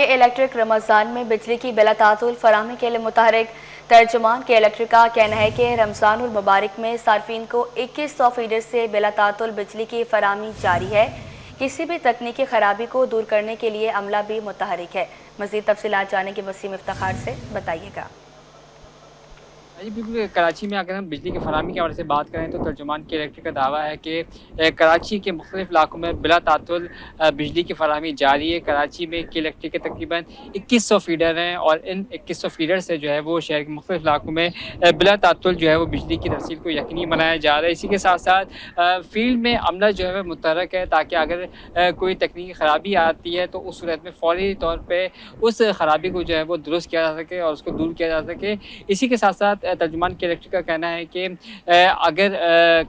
के इलेक्ट्रिक रमज़ान में बिजली की बिलातातुल फराहमी के लिए मुतहरिक। तर्जुमान के इलेक्ट्रिक का कहना है कि रमज़ानुल मुबारक में सार्फिन को 2100 फीडर से बिलातातुल बिजली की फराहमी जारी है। किसी भी तकनीकी खराबी को दूर करने के लिए अमला भी मुतहरिक है। मज़ीद तफसीलात जाने के वसीम इफ्तिखार से बताइएगा। जी बिल्कुल, कराची में अगर हम बिजली की फराहमी के हवाले से बात करें तो तर्जुमान के इलेक्ट्रिक का दावा है कि कराची के मुख्तलिफ इलाकों में बिला तातुल बिजली की फराहमी जारी है। कराची में के इलेक्ट्रिक के तकरीबन 2100 फीडर हैं और इन 2100 फीडर से जो है वो शहर के मुख्तलिफ इलाकों में बिला तातुल जो है वो बिजली की तरसील को यकीनी बनाया जा रहा है। इसी के साथ साथ फील्ड में अमला जो है वह मुतहरक है ताकि अगर कोई तकनीकी ख़राबी आती है तो उस सूरत में फ़ौरी तौर पर उस ख़राबी को जो है वो दुरुस्त किया जा सके और उसको दूर किया जा सके। इसी के साथ साथ तर्जुमान के इलेक्ट्रिक का कहना है कि अगर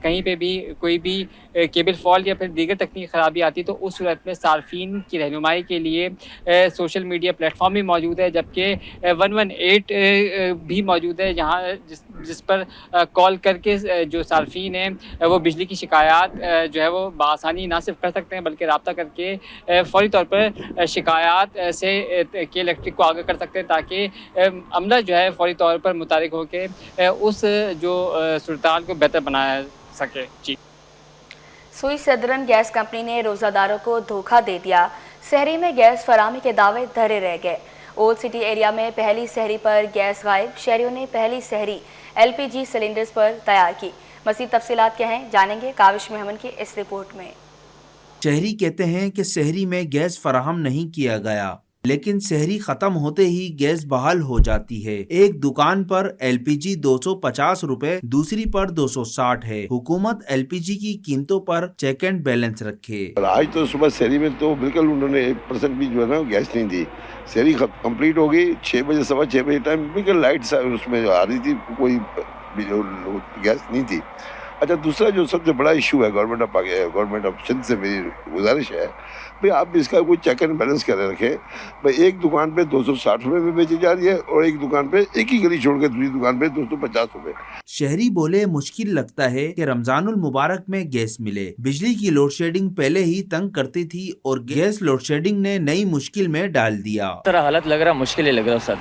कहीं पे भी कोई भी केबल फॉल्ट या फिर दीगर तकनीकी ख़राबी आती तो उस सूरत में सार्फिन की रहनुमाई के लिए सोशल मीडिया प्लेटफॉर्म भी मौजूद है, जबकि 118 भी मौजूद है जहाँ जिस पर कॉल करके जो सार्फिन हैं वो बिजली की शिकायत जो है वो बआसानी ना सिर्फ कर सकते हैं बल्कि रब्ता करके फ़ौरी तौर पर शिकायत से के इलेक्ट्रिक को आगे कर सकते हैं ताकि अमला जो है फ़ौरी तौर पर मुतारिक होकर उस जो सूरत को बेहतर बनाया सके। जी, सुई सदरन गैस कंपनी ने रोज़ादारों को धोखा दे दिया। शहरी में गैस फराहमी के दावे धरे रह गए। ओल्ड सिटी एरिया में पहली सहरी पर गैस गायब। शहरियों ने पहली सहरी LPG सिलेंडर्स पर तैयार की। मज़ीद तफसीलात क्या हैं जानेंगे काविश मेहमन की इस रिपोर्ट में। शहरी कहते हैं कि शहरी में गैस फराहम नहीं किया गया, लेकिन शहरी खत्म होते ही गैस बहाल हो जाती है। एक दुकान पर LPG 250 रुपए, दूसरी पर 260 है। हुकूमत LPG की कीमतों पर चेक एंड बैलेंस रखे। आज तो सुबह शहरी में तो बिल्कुल उन्होंने 1% भी जो है ना गैस नहीं दी। शहरी कंप्लीट हो गई 6 बजे, सवा 6 बजे टाइम बिल्कुल लाइट उसमें आ रही थी, कोई गैस नहीं थी। अच्छा, दूसरा जो सबसे बड़ा इशू है गवर्नमेंट ऑफ सिंध से मेरी गुजारिश है भाई आप भी इसका कोई चेक एंड बैलेंस कर रखें। भाई एक दुकान पे 260 रुपए में बेची जा रही है और एक दुकान पे, एक ही गली छोड़ के दूसरी दुकान पे 250 रुपए। शहरी बोले मुश्किल लगता है कि रमजानुल मुबारक में गैस मिले। बिजली की लोड शेडिंग पहले ही तंग करती थी और गैस लोड शेडिंग ने नई मुश्किल में डाल दिया। इस तरह हालत लग रहा, मुश्किल ही लग रहा सर,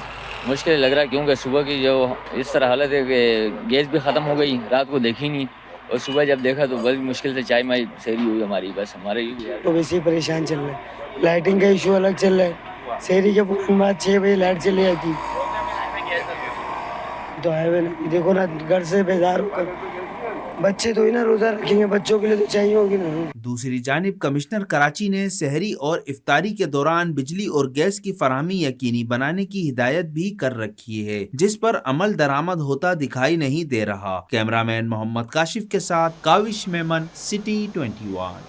मुश्किल लग रहा क्योंकि सुबह की जो इस तरह हालत है कि गैस भी ख़त्म हो गई, रात को देखी नहीं और सुबह जब देखा तो बड़ी मुश्किल से चाय माई सेरी हुई हमारी, बस हमारे ही तो वैसे ही परेशान चल रहा है। लाइटिंग का इशू अलग चल रहा है। शहरी के पूरे बाद 6 बजे लाइट चली जाती तो है ना, देखो ना घर से बेजार होकर बच्चे तो ही ना रोजा रखेंगे, बच्चों के लिए तो चाहिए होगी ना। दूसरी जानिब कमिश्नर कराची ने सहरी और इफ्तारी के दौरान बिजली और गैस की फराहमी यकीनी बनाने की हिदायत भी कर रखी है, जिस पर अमल दरामद होता दिखाई नहीं दे रहा। कैमरामैन मोहम्मद काशिफ के साथ काविश मेमन, सिटी 21।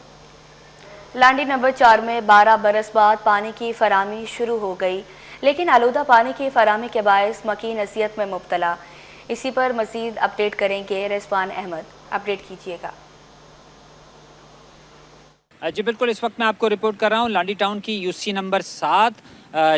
लांडी नंबर 4 में 12 बरस बाद पानी की फराहमी शुरू हो गई, लेकिन आलूदा पानी की फराहमी के बायस मकीन अज़ियत में मुब्तला। इसी पर मज़ीद अपडेट करेंगे रिजवान अहमद। अपडेट कीजिएगा। जी बिल्कुल, इस वक्त मैं आपको रिपोर्ट कर रहा हूँ लांडी टाउन की UC नंबर 7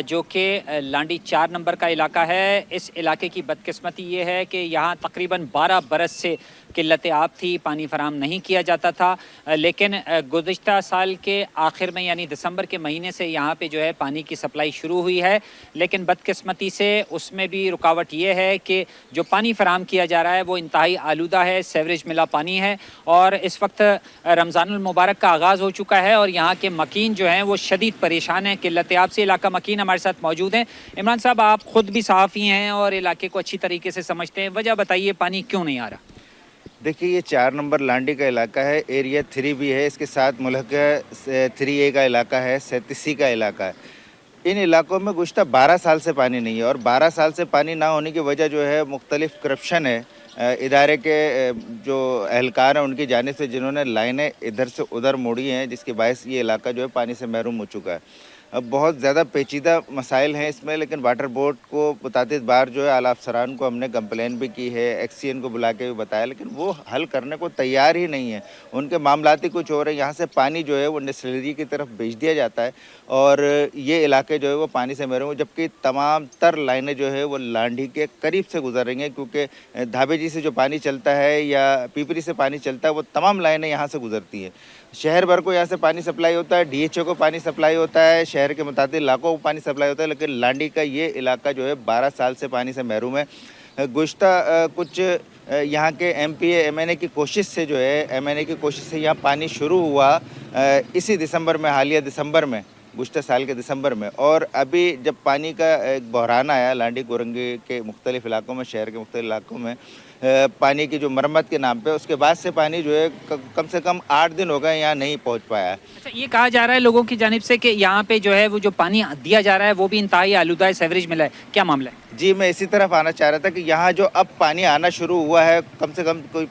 जो कि लांडी 4 नंबर का इलाका है। इस इलाके की बदकिस्मती ये है कि यहाँ तकरीबन 12 बरस से किल्लत आब थी, पानी फराहम नहीं किया जाता था, लेकिन गुज़िश्ता साल के आखिर में यानी दिसंबर के महीने से यहाँ पे जो है पानी की सप्लाई शुरू हुई है, लेकिन बदकिस्मती से उसमें भी रुकावट ये है कि जो पानी फराहम किया जा रहा है वो इंतहाई आलूदा है, सेवरेज मिला पानी है। और इस वक्त रमज़ानुल मुबारक का आगाज़ हो चुका है और यहाँ के मकीन जो हैं वो शदीद परेशान हैं किल्लत आब से। इलाका मकीन हमारे साथ मौजूद हैं। इमरान साहब, आप ख़ुद भी सहाफ़ी हैं और इलाके को अच्छी तरीके से समझते हैं, वजह बताइए पानी क्यों नहीं आ रहा? देखिए, ये 4 नंबर लांडी का इलाका है, एरिया 3 भी है, इसके साथ मुल्क 3A का इलाका है, 37C का इलाका है। इन इलाकों में गुज़िश्ता 12 साल से पानी नहीं है और 12 साल से पानी ना होने की वजह जो है मुख्तलिफ करप्शन है इदारे के जो एहलकार हैं उनकी जानिब से, जिन्होंने लाइनें इधर से उधर मोड़ी हैं, जिसके बायस ये इलाका जो है पानी से महरूम हो चुका है। अब बहुत ज़्यादा पेचीदा मसाइल हैं इसमें, लेकिन वाटर बोर्ड को मुतादिद बार जो है आला अफसरान को हमने कंप्लेन भी की है, XCN को बुला के भी बताया, लेकिन वो हल करने को तैयार ही नहीं है। उनके मामलात ही कुछ और है। यहाँ से पानी जो है वो डिस्टिलरी की तरफ भेज दिया जाता है और ये इलाके जो है वो पानी से महरूम, जबकि तमाम तर लाइनें जो है वो लांडी के करीब से गुजर रही हैं, क्योंकि धाबेजी से जो पानी चलता है या पीपरी से पानी चलता है वो तमाम लाइनें यहाँ से गुजरती हैं। शहर भर को यहाँ से पानी सप्लाई होता है, DHO को पानी सप्लाई होता है, शहर के मुताबिक इलाकों को पानी सप्लाई होता है, लेकिन लांडी का ये इलाका जो है 12 साल से पानी से महरूम है। गुज़श्ता कुछ यहाँ के MPA MNA की कोशिश से जो है MNA की कोशिश से यहाँ पानी शुरू हुआ इसी दिसंबर में, हालिया दिसंबर में, गुज़श्ता साल के दिसंबर में। और अभी जब पानी का एक बहरान आया लांडी गोरंगी के मुख्तलिफ़ इलाकों में, शहर के मुख्तलिफ़ इलाकों में पानी की जो मरम्मत के नाम पे, उसके बाद से पानी जो है कम से कम 8 दिन हो गए यहाँ नहीं पहुँच पाया है। अच्छा, ये कहा जा रहा है लोगों की जानिब से कि यहाँ पे जो है वो जो पानी दिया जा रहा है वो भी इंतहाई आलूदा है, सीवरेज मिला है, क्या मामला है? जी, मैं इसी तरफ आना चाह रहा था कि यहाँ जो अब पानी आना शुरू हुआ है, कम से कम कोई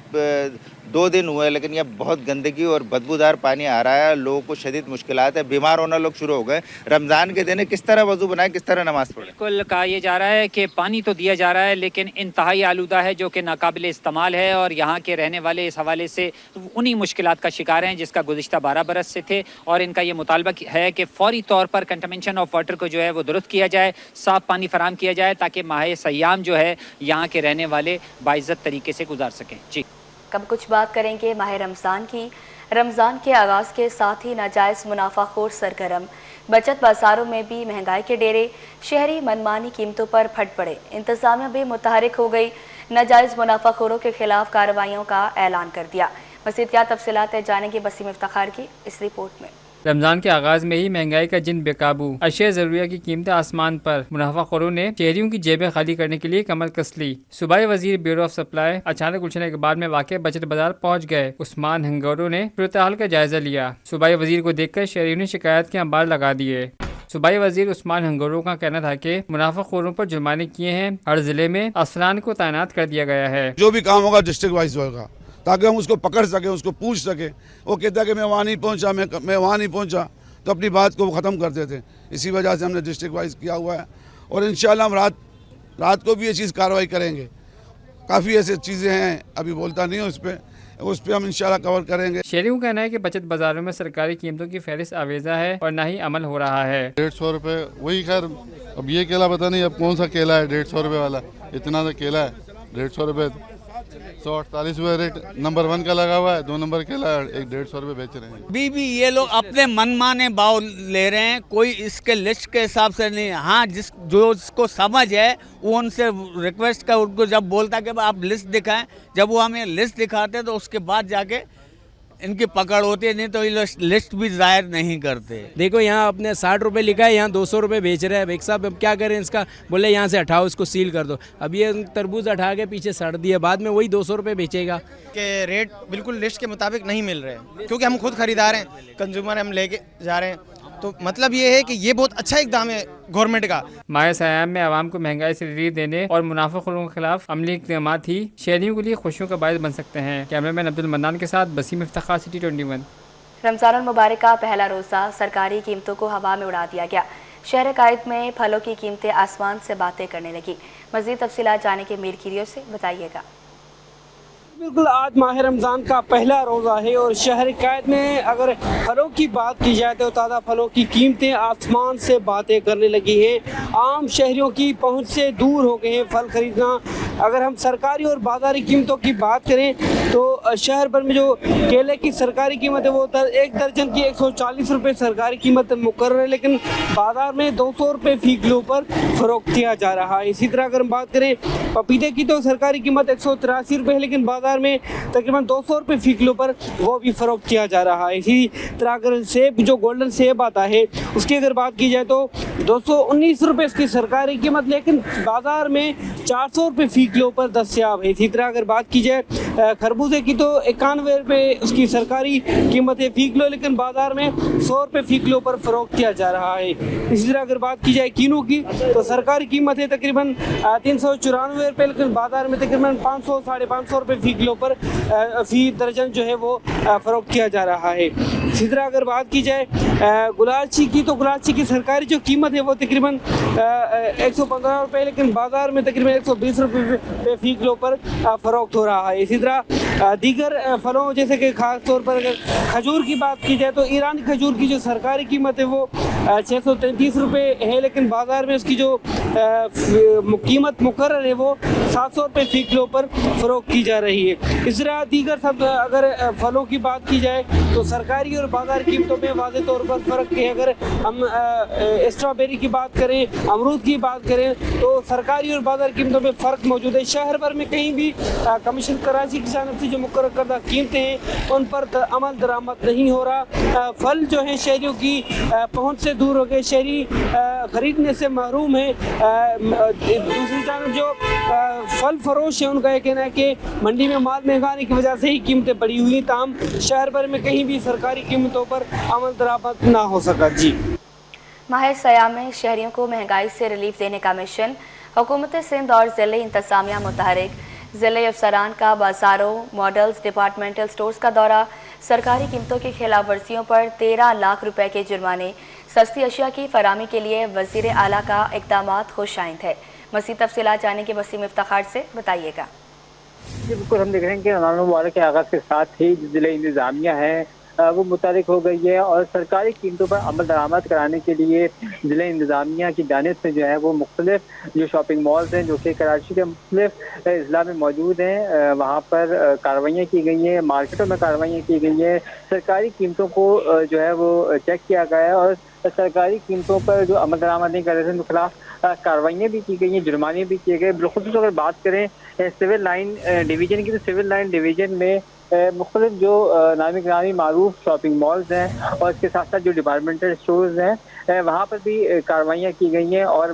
2 दिन हुए, लेकिन यह बहुत गंदगी और बदबूदार पानी आ रहा है। लोगों को शदीद मुश्किलात है, बीमार होना लोग शुरू हो गए। रमज़ान के दिन किस तरह वज़ू बनाए, किस तरह नमाज पढ़े? बिल्कुल कहा यह जा रहा है कि पानी तो दिया जा रहा है लेकिन इंतहाई आलूदा है, जो कि नाकाबिल इस्तेमाल है, और यहाँ के रहने वाले इस हवाले से उन्हीं मुश्किलात का शिकार हैं जिसका गुज़िश्ता 12 बरस से थे। और इनका ये मुतालबा है कि फ़ौरी तौर पर कंटमिनेशन ऑफ वाटर को जो है वो दुरुस्त किया जाए, साफ़ पानी फराम किया जाए, ताकि माह सयाम जो है यहाँ के रहने वाले बाइज़्ज़त तरीके से गुजार सकें। जी, कब कुछ बात करेंगे माह रमज़ान की। रमज़ान के आगाज़ के साथ ही नाजायज़ मुनाफाखोर सरगर्म, बचत बाज़ारों में भी महंगाई के डेरे, शहरी मनमानी कीमतों पर फट पड़े। इंतज़ामिया भी मुतहरिक हो गई, नाजायज़ मुनाफाखोरों के खिलाफ कार्रवाइयों का ऐलान कर दिया। मज़ीद क्या तफसीलात है जानेंगे वसीम इफ्तिखार की इस रिपोर्ट में। रमजान के आगाज में ही महंगाई का जिन बेकाबू, अशिया ज़रूरिया की कीमतें आसमान पर। मुनाफाखोरों ने शहरियों की जेबें खाली करने के लिए कमर कस ली। सूबाई वजीर ब्यूरो ऑफ सप्लाई अचानक उलझने के बाद में वाक़ बचत बाजार पहुँच गए। उस्मान हंगोरों ने सूरत हाल का जायजा लिया। सूबाई वजीर को देखकर शहरियों ने शिकायत के अंबार लगा दिए। सूबाई वजीर उस्मान हंगोरों का कहना था कि मुनाफाखोरों पर जुर्माने किए हैं। हर जिले में अफसरान को तैनात कर दिया गया है। जो भी काम होगा डिस्ट्रिक्ट वाइज होगा, ताकि हम उसको पकड़ सके, उसको पूछ सके। वो कहता है कि मैं वहाँ नहीं पहुँचा, मैं वहाँ नहीं पहुँचा, तो अपनी बात को वो ख़त्म कर देते। इसी वजह से हमने डिस्ट्रिक्ट वाइज किया हुआ है, और इंशाल्लाह हम रात को भी ये चीज़ कार्रवाई करेंगे। काफ़ी ऐसी चीज़ें हैं, अभी बोलता नहीं हूँ उस पर हम इंशाल्लाह कवर करेंगे। शहरियों का कहना है कि बचत बाजारों में सरकारी कीमतों की फहरिस्त आवेजा है और न ही अमल हो रहा है। 150 रुपये वही। खैर अब ये केला पता नहीं अब कौन सा केला है 150 रुपये वाला, इतना सा केला है 150 रुपये। 148 रुपये रेट नंबर 1 का लगा हुआ है, 2 नंबर केला 150 रुपये बेच रहे हैं। अभी भी ये लोग अपने मनमाने भाव ले रहे हैं, कोई इसके लिस्ट के हिसाब से नहीं। हाँ, जिसको समझ है वो उनसे रिक्वेस्ट कर, उनको जब बोलता कि आप लिस्ट दिखाएं, जब वो हमें लिस्ट दिखाते तो उसके बाद जाके इनकी पकड़ होती है, नहीं तो ये लिस्ट भी जाहिर नहीं करते। देखो यहाँ अपने 60 रुपये लिखा है, यहाँ 200 रुपये बेच रहे हैं। एक साहब अब क्या करें इसका, बोले यहाँ से हटाओ, इसको सील कर दो। अब ये तरबूज हटा के पीछे सड़ दिया, बाद में वही 200 रुपये बेचेगा। के रेट बिल्कुल लिस्ट के मुताबिक नहीं मिल रहे हैं, क्योंकि हम खुद खरीदार हैं, कंज्यूमर हम लेके जा रहे हैं, तो मतलब ये है कि ये बहुत अच्छा इकदाम है गवर्नमेंट का। माह सयाम में आवाम को महंगाई से रिलीफ देने और मुनाफाखोरों के खिलाफ अमली इक़दाम ही शहरियों के लिए खुशियों का बायस बन सकते हैं। कैमरामैन अब्दुल मन्नान के साथ वसीम इफ्तिखार, सिटी 21। रमज़ानुल मुबारक का पहला रोज़ा सरकारी कीमतों को हवा में उड़ा दिया गया। शहर कायद में फलों की कीमतें आसमान से बातें करने लगी। मज़ीद तफसीलात जाने के मीर कीरियों से बताइएगा। बिल्कुल, आज माह रमज़ान का पहला रोज़ा है और शहर कायद में अगर फलों की बात की जाए तो ताज़ा फलों की कीमतें आसमान से बातें करने लगी हैं। आम शहरियों की पहुंच से दूर हो गए हैं फल खरीदना। अगर हम सरकारी और बाज़ारी कीमतों की बात करें तो शहर भर में जो केले की सरकारी कीमत है वो एक दर्जन की 140 रुपये सरकारी कीमत मुकर्रर है, लेकिन बाज़ार में 200 रुपये फ़ी किलो पर फ़रोख्त किया जा रहा है। इसी तरह अगर हम बात करें पपीते की तो सरकारी कीमत 183 रुपये है, लेकिन बाज़ार में तकरीबन 200 रुपये फ़ी किलो पर वो भी फ़रोख्त किया जा रहा है। इसी तरह अगर सेब, जो गोल्डन सेब आता है, उसकी अगर बात की जाए तो 219 रुपये इसकी सरकारी कीमत, लेकिन बाज़ार में 400 रुपये फ़ी किलो पर दस्तयाब है। इसी तरह अगर बात की जाए खरबूजे की तो 91 रुपये उसकी सरकारी कीमत है फ़ी किलो, लेकिन बाज़ार में 100 रुपये फ़ी किलो पर फ़रोख्त किया जा रहा है। इसी तरह अगर बात की जाए कीनू की तो सरकारी कीमत है तकरीबन 394 रुपये, लेकिन बाज़ार में तकरीबन 500 साढ़े 500 रुपये फ़ी किलो पर फ़ी दर्जन जो है वो फ़रोख्त किया जा रहा है। इसी तरह अगर बात की जाए गुलाची की तो गुलाची की सरकारी जो कीमत है वो तकरीबन 115 रुपये, लेकिन बाज़ार में तकरीबन 120 रुपये फ़ी किलो पर फ़रोख्त हो रहा है। इसी तरह दीगर फलों जैसे कि ख़ास तौर पर अगर खजूर की बात की जाए तो ईरानी खजूर की जो सरकारी कीमत है वो 633 रुपये है, लेकिन बाज़ार में उसकी जो कीमत मुकर्रर है वो 700 रुपये फ़ी किलो पर फ़रोख्त की जा रही है। इस तरह दीगर सब अगर फलों की बात की जाए तो सरकारी और बाजार कीमतों में वाज़े तौर पर फ़र्क है। अगर हम स्ट्रॉबेरी की बात करें, अमरूद की बात करें तो सरकारी और बाजार कीमतों में फ़र्क मौजूद है। शहर भर में कहीं भी कमीशन कराची की जानिब से जो मुकर्रर करदा कीमतें हैं उन पर अमल दरामद नहीं हो रहा। फल जो है शहरियों की पहुँच से दूर हो गए, शहरी ख़रीदने से महरूम है। दूसरी जानिब जो फल फरोश है उनका यह कहना है कि मंडी में माल महंगा आने की वजह से ही कीमतें बढ़ी हुई, ताहम शहर भर में कहीं भी सरकारी कीमतों पर अमल दरामद ना हो सका। जी, माह सयाम में शहरियों को महंगाई से रिलीफ देने का मिशन। हुकूमत सिंध और ज़िले इंतज़ामिया मुतहरिक, ज़िले अफसरान का बाज़ारों, मॉडल्स, डिपार्टमेंटल स्टोर्स का दौरा, सरकारी कीमतों की खिलाफ वर्जियों पर 13 लाख रुपए के जुर्माने, सस्ती अशिया की फरामी के लिए वज़ीर आला का इक़दामात खुशाइंद है। मज़ीद तफ़सीलात जाने के वसीम इफ्तिखार से बताइएगा। जी बिल्कुल, हम देख रहे हैं कि रमज़ान मुबारक के आगाज़ के साथ ही ज़िले इंतज़ामिया है वो मुतारिक हो गई है और सरकारी कीमतों पर अमल दरामद कराने के लिए ज़िले इंतज़ामिया की जानिब से जो है वो मुख्तलिफ जो शॉपिंग मॉल्स हैं जो कि कराची के मुख्तलिफ अजला में मौजूद हैं वहाँ पर कार्रवाइयाँ की गई हैं, मार्केटों में कार्रवाइयाँ की गई हैं। सरकारी कीमतों को जो है वो चेक किया गया है और सरकारी कीमतों पर जो अमल दरामद नहीं कर रहे थे उनके खिलाफ कार्रवाइयाँ भी की गई हैं, जुर्माने भी किए गए। बिलखुसूस अगर बात करें सिविल लाइन डिवीज़न की तो सिविल लाइन डिवीज़न में मुख्तलिफ जो नामी गिरामी मारूफ शॉपिंग मॉल्स हैं और इसके साथ साथ जो डिपार्टमेंटल स्टोर्स हैं वहाँ पर भी कार्रवाइयाँ की गई हैं और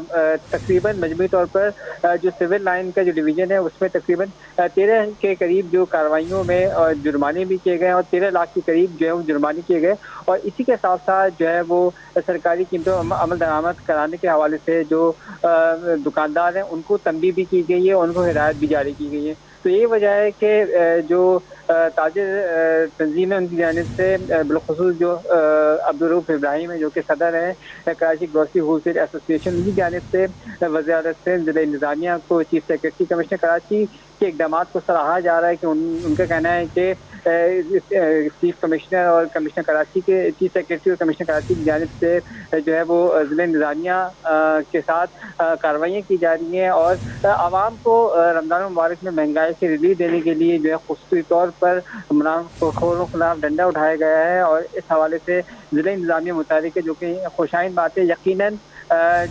तकरीबन मजमूई तौर पर जो सिविल लाइन का जो डिवीज़न है उसमें तकरीबन 13 के करीब जो कार्रवाइयों में जुर्माने भी किए गए और 13 लाख के करीब जो है वो जुर्माने किए गए। और इसी के साथ साथ जो है वो सरकारी कीमतों अमल दरामद कराने के हवाले से जो दुकानदार हैं उनको तंबीह भी की गई है, उनको हिदायत भी जारी की गई है। तो ये वजह है कि जो ताजिर तंजीम है उनकी जानिब से बिलखुसूस जो अब्दुर्रऊफ इब्राहिम है जो कि सदर हैं कराची ग्रोसरी होलसेल एसोसिएशन, उनकी जानिब से वज़ारत से ज़िला इंतज़ामिया को चीफ सेक्रेटरी कमिश्नर कराची के इक़दामात को सराहा जा रहा है कि उनका कहना है कि चीफ कमिश्नर और कमिश्नर कराची के चीफ सेक्रेटरी और कमिश्नर कराची की जानिब से जो है वो ज़िला इंतज़ामिया के साथ कार्रवाइयाँ की जा रही हैं और आवाम को रमज़ान मुबारक में महंगाई से रिलीफ देने के लिए जो है खुसूसी तौर पर मुनाफिखोरों के खिलाफ डंडा उठाया गया है। और इस हवाले से ज़िला इंतज़ामिया मुतालिक है जो कि खुशाइन बात है। यकीनन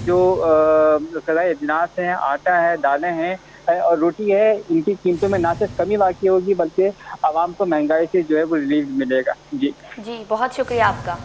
जो ग़िज़ाई अजनास हैं, आटा है, दालें हैं और रोटी है, इनकी कीमतों में ना सिर्फ कमी वाक़ई होगी बल्कि आवाम को महंगाई से जो है वो रिलीफ मिलेगा। जी, बहुत शुक्रिया आपका।